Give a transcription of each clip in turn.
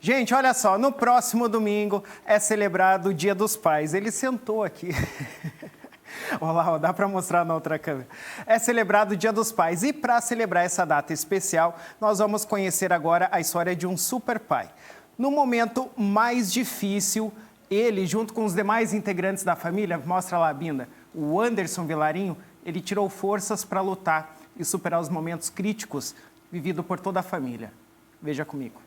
Gente, olha só, no próximo domingo é celebrado o Dia dos Pais. Ele sentou aqui. Olá, dá para mostrar na outra câmera. É celebrado o Dia dos Pais e para celebrar essa data especial, nós vamos conhecer agora a história de um super pai. No momento mais difícil, ele, junto com os demais integrantes da família, mostra lá a Binda, o Anderson Vilarinho, ele tirou forças para lutar e superar os momentos críticos vividos por toda a família. Veja comigo.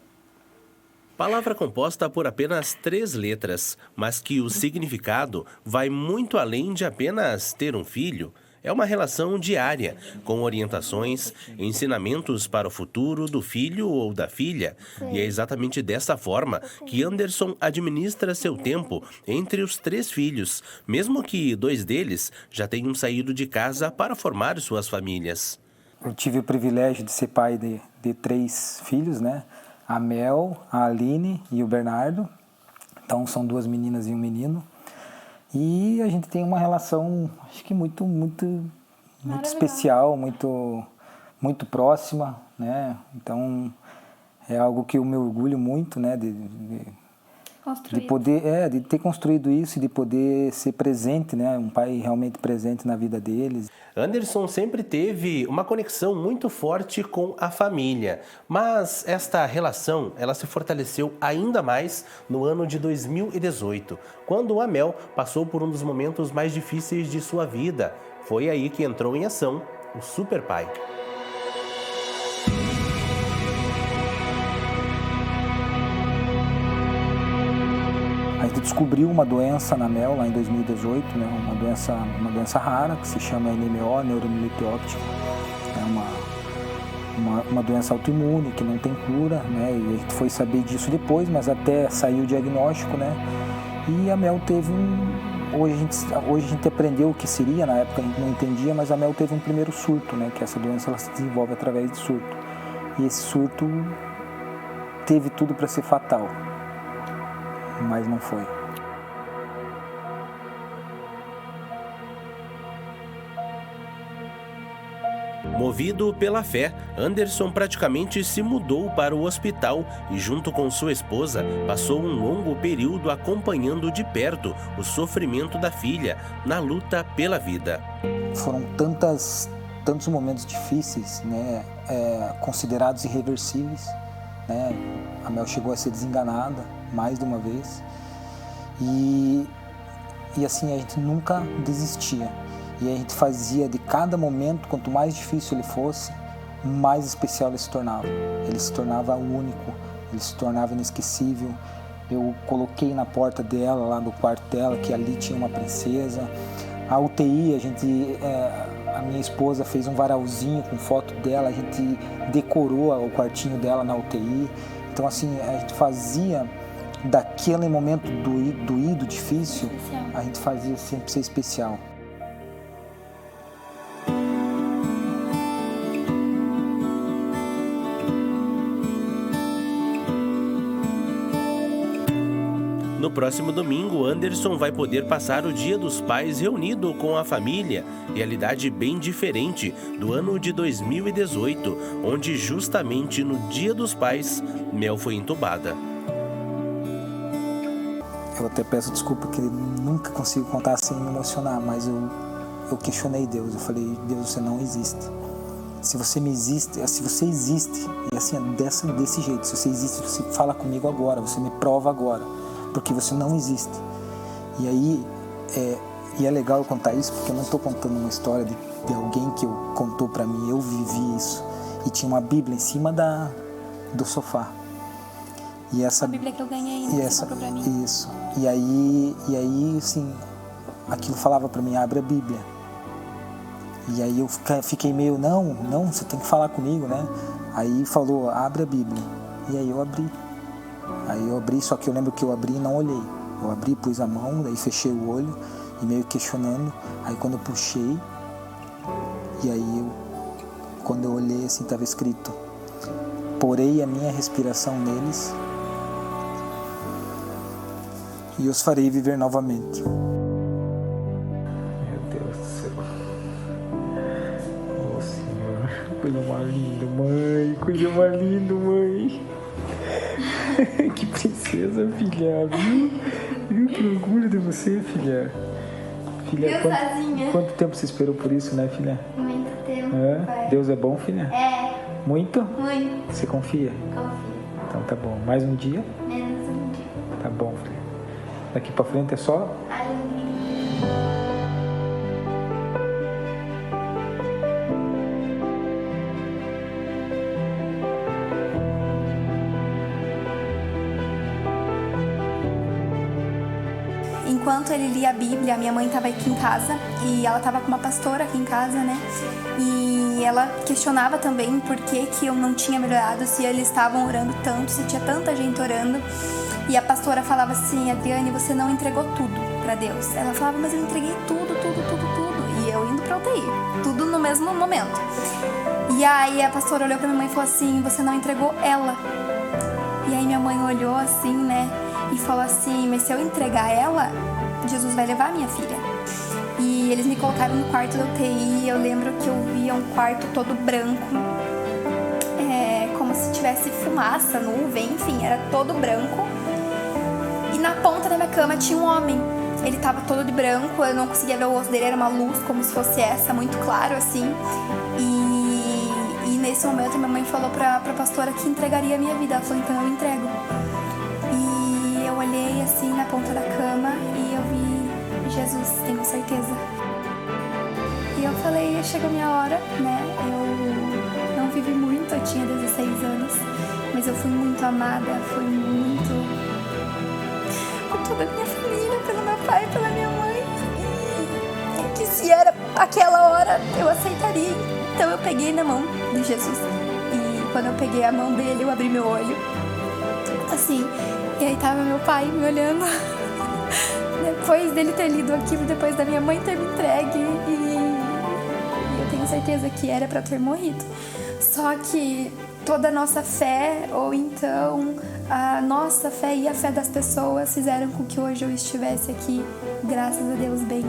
Palavra composta por apenas 3 letras, mas que o significado vai muito além de apenas ter um filho. É uma relação diária, com orientações, ensinamentos para o futuro do filho ou da filha. E é exatamente dessa forma que Anderson administra seu tempo entre os 3 filhos, mesmo que 2 deles já tenham saído de casa para formar suas famílias. Eu tive o privilégio de ser pai de 3 filhos, né? A Mel, a Aline e o Bernardo. Então são 2 meninas e um menino. E a gente tem uma relação, acho que muito especial, muito próxima, né? Então é algo que eu me orgulho muito, né? De poder, de ter construído isso e de poder ser presente, né? Um pai realmente presente na vida deles. Anderson sempre teve uma conexão muito forte com a família, mas esta relação ela se fortaleceu ainda mais no ano de 2018, quando a Mel passou por um dos momentos mais difíceis de sua vida. Foi aí que entrou em ação o Super Pai. A gente descobriu uma doença na Mel lá em 2018, né? Uma doença rara que se chama NMO, neuromielite óptica. É uma doença autoimune que não tem cura, né? E a gente foi saber disso depois, mas até saiu o diagnóstico, né? E a Mel teve hoje a gente aprendeu o que seria, na época a gente não entendia, mas a Mel teve um primeiro surto, né? Que essa doença ela se desenvolve através de surto. E esse surto teve tudo para ser fatal, mas não foi. Movido pela fé, Anderson praticamente se mudou para o hospital e, junto com sua esposa, passou um longo período acompanhando de perto o sofrimento da filha na luta pela vida. Foram tantos momentos difíceis, né, considerados irreversíveis, né? A Mel chegou a ser desenganada mais de uma vez e assim a gente nunca desistia. E a gente fazia de cada momento, quanto mais difícil ele fosse, mais especial ele se tornava. Ele se tornava único, ele se tornava inesquecível. Eu coloquei na porta dela, lá no quarto dela, que ali tinha uma princesa. A UTI, a minha esposa fez um varalzinho com foto dela, a gente decorou o quartinho dela na UTI. Então assim, a gente fazia daquele momento doído, difícil, a gente fazia sempre ser especial. No próximo domingo, Anderson vai poder passar o Dia dos Pais reunido com a família, realidade bem diferente do ano de 2018, onde justamente no Dia dos Pais, Mel foi entubada. Eu até peço desculpa que nunca consigo contar sem me emocionar, mas eu questionei Deus, eu falei, Deus, você não existe. Se você existe, e assim, desse jeito, se você existe, você fala comigo agora, você me prova agora, porque você não existe. E aí, é legal eu contar isso, porque eu não estou contando uma história de alguém que contou para mim, eu vivi isso. E tinha uma Bíblia em cima do sofá. E essa Bíblia que eu ganhei, né? Você comprou pra mim. Isso. E aí, assim, aquilo falava para mim, abre a Bíblia. E aí eu fiquei meio, não, você tem que falar comigo, né? Aí falou, abre a Bíblia. E aí eu abri. Só que eu lembro que eu abri e não olhei. Eu abri, pus a mão, daí fechei o olho e meio questionando. Aí quando eu puxei, e aí quando eu olhei assim, estava escrito, porei a minha respiração neles e os farei viver novamente. Meu Deus do céu. Oh, Senhor. Coisa mais linda, mãe. Coisa mais linda, mãe. Que princesa, filha, viu? Viu que orgulho de você, filha. Filha, Eu sozinha. quanto tempo você esperou por isso, né, filha? Muito tempo, pai. Deus é bom, filha? É, Muito? muito. Você confia? Confio. Então tá bom. Mais um dia? Menos um dia. Tá bom, filha. Daqui pra frente é só Alegria. Enquanto ele lia a Bíblia, minha mãe estava aqui em casa e ela estava com uma pastora aqui em casa, né? E ela questionava também por que eu não tinha melhorado, se eles estavam orando tanto, se tinha tanta gente orando. E a pastora falava assim: Adriane, você não entregou tudo para Deus. Ela falava: mas eu entreguei tudo. E eu indo pra UTI, tudo no mesmo momento. E aí a pastora olhou pra minha mãe e falou assim: você não entregou ela. E aí minha mãe olhou assim, né? E falou assim: mas se eu entregar ela, Jesus vai levar a minha filha. E eles me colocaram no quarto da UTI. Eu lembro que eu via um quarto todo branco, como se tivesse fumaça, nuvem, enfim, era todo branco. E na ponta da minha cama tinha um homem. Ele tava todo de branco, eu não conseguia ver o rosto dele, era uma luz como se fosse essa, muito claro assim. E nesse momento minha mãe falou pra pastora que entregaria a minha vida. Ela falou: então eu entrego. E eu olhei assim na ponta da cama e eu vi Jesus, tenho certeza. E eu falei: chegou a minha hora, né? Eu não vivi muito, eu tinha 16 anos, mas eu fui muito amada, fui muito por toda a minha família, pelo meu pai, pela minha mãe. E que se era aquela hora, eu aceitaria. Então eu peguei na mão de Jesus. E quando eu peguei a mão dele, eu abri meu olho, assim, e aí tava meu pai me olhando. Depois dele ter lido aquilo, depois da minha mãe ter me entregue, e eu tenho certeza que era pra ter morrido. Só que toda a nossa fé, ou então a nossa fé e a fé das pessoas, fizeram com que hoje eu estivesse aqui, graças a Deus, bem,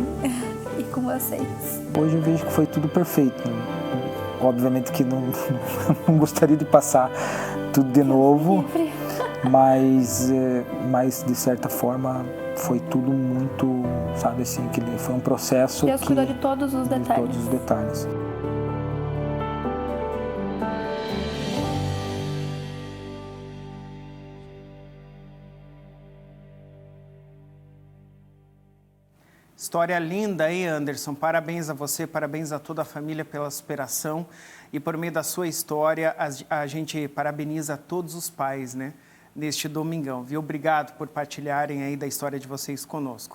e com vocês. Hoje eu vejo que foi tudo perfeito. Obviamente que não gostaria de passar tudo de novo, mas de certa forma foi tudo muito, sabe assim, que foi um processo. Deus cuidou de todos os detalhes. De todos os detalhes. História linda aí, Anderson. Parabéns a você, parabéns a toda a família pela superação. E por meio da sua história, a gente parabeniza todos os pais, né? Neste domingão, viu? Obrigado por partilharem aí da história de vocês conosco.